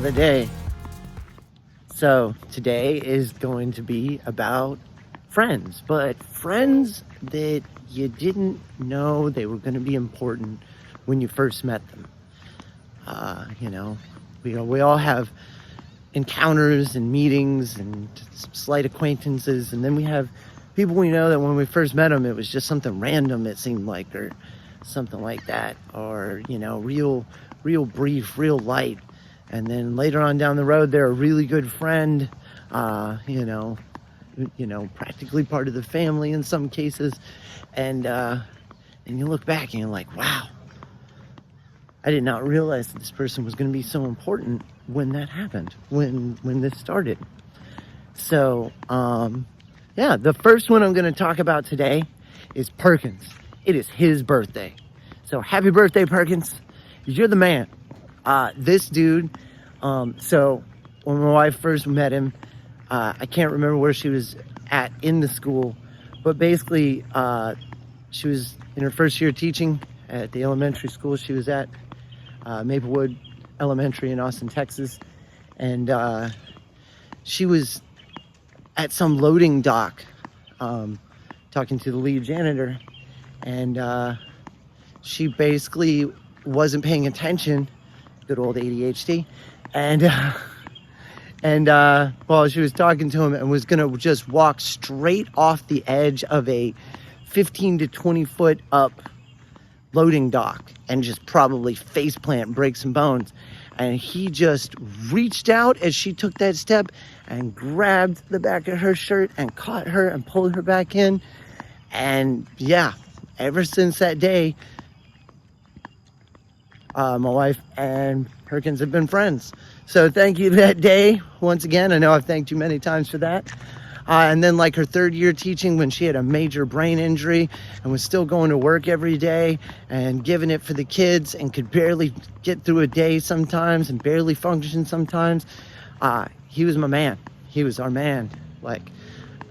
another day. So today is going to be about friends, but friends that you didn't know they were going to be important when you first met them. We all have encounters and meetings and slight acquaintances, and then we have people we know that when we first met them, it was just something random, it seemed like, or something like that, or real brief, real light. And then later on down the road, they're a really good friend, practically part of the family in some cases. And you look back and you're like, wow, I did not realize that this person was going to be so important when that happened, when this started. So, the first one I'm going to talk about today is Perkins. It is his birthday. So happy birthday, Perkins. You're the man. This dude, so when my wife first met him, I can't remember where she was at in the school, but basically, she was in her first year teaching at the elementary school she was at, Maplewood Elementary in Austin, Texas. And, she was at some loading dock, talking to the lead janitor, and, she basically wasn't paying attention. Good old ADHD. And while she was talking to him and was going to just walk straight off the edge of a 15 to 20 foot up loading dock and just probably face plant, break some bones. And he just reached out as she took that step and grabbed the back of her shirt and caught her and pulled her back in. And yeah, ever since that day, my wife and Perkins have been friends. So thank you that day. Once again, I know I've thanked you many times for that. And then like her third year teaching, when she had a major brain injury and was still going to work every day and giving it for the kids and could barely get through a day sometimes and barely function sometimes, he was my man. He was our man. Like,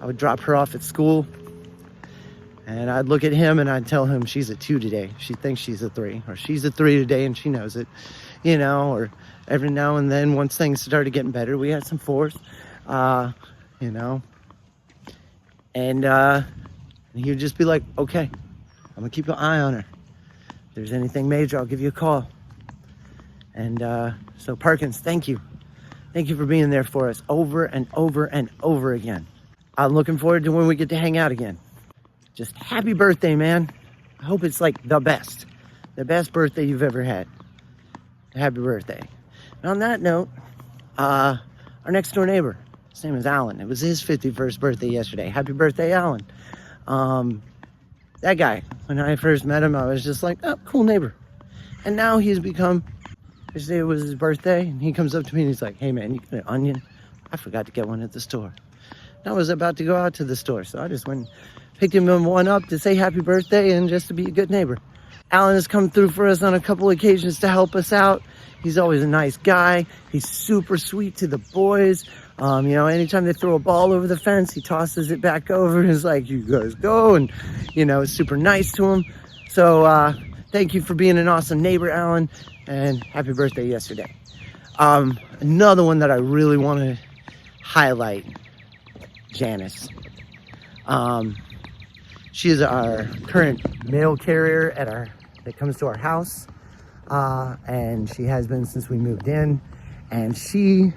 I would drop her off at school and I'd look at him and I'd tell him she's a 2 today. She thinks she's a 3, or she's a 3 today and she knows it, or every now and then, once things started getting better, we had some 4s, and he would just be like, okay, I'm gonna keep an eye on her. If there's anything major, I'll give you a call. And so Perkins, thank you. Thank you for being there for us over and over and over again. I'm looking forward to when we get to hang out again. Just happy birthday, man. I hope it's like the best birthday you've ever had. Happy birthday. And on that note, our next door neighbor, his name is Alan. It was his 51st birthday yesterday. Happy birthday, Alan. That guy, when I first met him, I was just like, oh, cool neighbor. And now he's become, yesterday was his birthday, and he comes up to me and he's like, hey man, you got an onion? I forgot to get one at the store. And I was about to go out to the store, so I just went and picked him one up to say happy birthday and just to be a good neighbor. Alan has come through for us on a couple occasions to help us out. He's always a nice guy. He's super sweet to the boys. Anytime they throw a ball over the fence, he tosses it back over and is like, you guys go. And, is super nice to him. So thank you for being an awesome neighbor, Alan. And happy birthday yesterday. Another one that I really want to highlight, Janice. She is our current mail carrier that comes to our house. And she has been since we moved in. And she,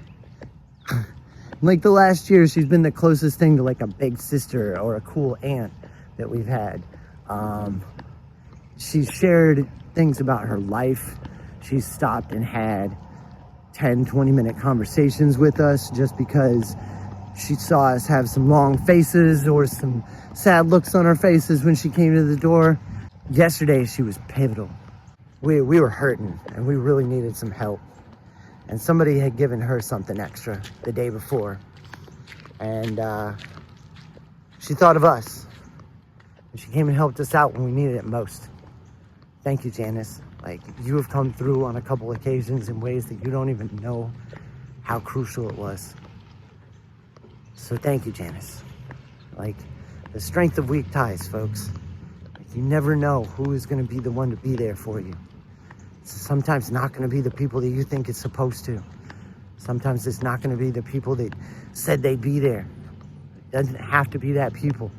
like the last year, she's been the closest thing to like a big sister or a cool aunt that we've had. She's shared things about her life. She's stopped and had 10, 20-minute conversations with us just because she saw us have some long faces or some sad looks on our faces when she came to the door. Yesterday, she was pivotal. We were hurting and we really needed some help. And somebody had given her something extra the day before. And she thought of us. And she came and helped us out when we needed it most. Thank you, Janice. Like, you have come through on a couple occasions in ways that you don't even know how crucial it was. So thank you, Janice. Like, the strength of weak ties, folks. Like, you never know who is going to be the one to be there for you. It's sometimes not going to be the people that you think it's supposed to. Sometimes it's not going to be the people that said they'd be there. It doesn't have to be that people.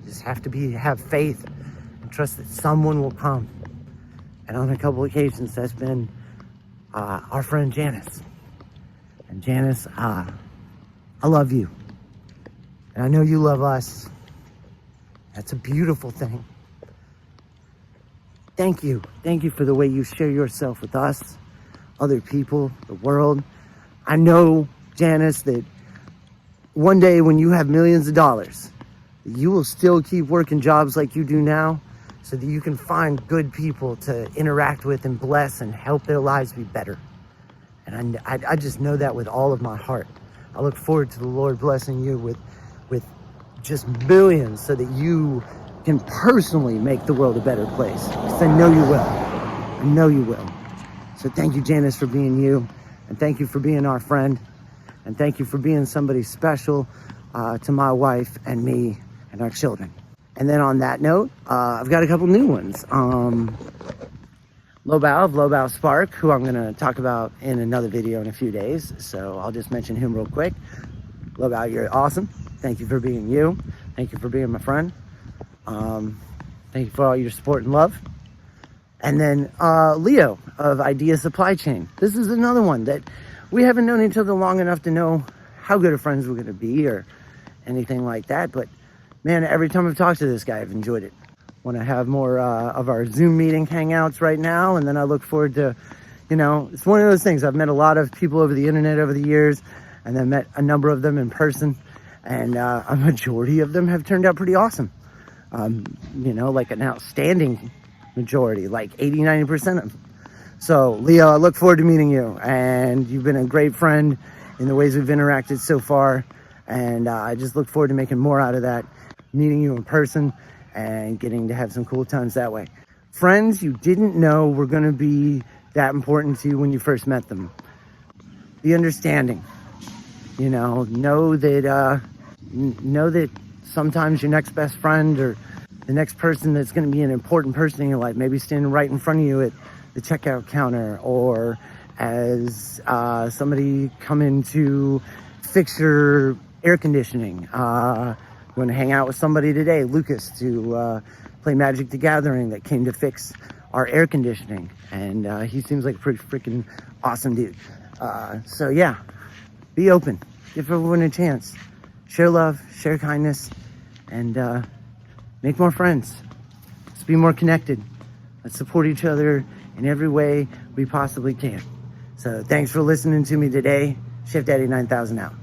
You just have to have faith and trust that someone will come. And on a couple occasions, that's been our friend Janice. And Janice, I love you. And I know you love us. That's a beautiful thing. Thank you. Thank you for the way you share yourself with us, other people, the world. I know, Janice, that one day when you have millions of dollars, you will still keep working jobs like you do now so that you can find good people to interact with and bless and help their lives be better. And I just know that with all of my heart. I look forward to the Lord blessing you with just millions so that you can personally make the world a better place. Because I know you will. I know you will. So thank you, Janice, for being you. And thank you for being our friend. And thank you for being somebody special to my wife and me and our children. And then on that note, I've got a couple new ones. Lobao of Lobao Spark, who I'm going to talk about in another video in a few days. So I'll just mention him real quick. Lobao, you're awesome. Thank you for being you. Thank you for being my friend. Thank you for all your support and love. And then Leo of Idea Supply Chain. This is another one that we haven't known each other long enough to know how good of friends we're going to be or anything like that. But man, every time I've talked to this guy, I've enjoyed it. Want to have more of our Zoom meeting hangouts right now. And then I look forward to, it's one of those things. I've met a lot of people over the internet over the years, and then met a number of them in person. And a majority of them have turned out pretty awesome. Like an outstanding majority, like 80-90% of them. So Leo, I look forward to meeting you, and you've been a great friend in the ways we've interacted so far, and I just look forward to making more out of that, meeting you in person and getting to have some cool times that way. Friends you didn't know were going to be that important to you when you first met them. Be understanding. Know that sometimes your next best friend or the next person that's going to be an important person in your life, maybe standing right in front of you at the checkout counter, or as somebody coming to fix your air conditioning. Going to hang out with somebody today, Lucas, to play Magic the Gathering, that came to fix our air conditioning. And he seems like a pretty freaking awesome dude. So yeah, be open. Give everyone a chance. Share love, share kindness, and make more friends. Let's be more connected. Let's support each other in every way we possibly can. So thanks for listening to me today. Chef Daddy 9000 out.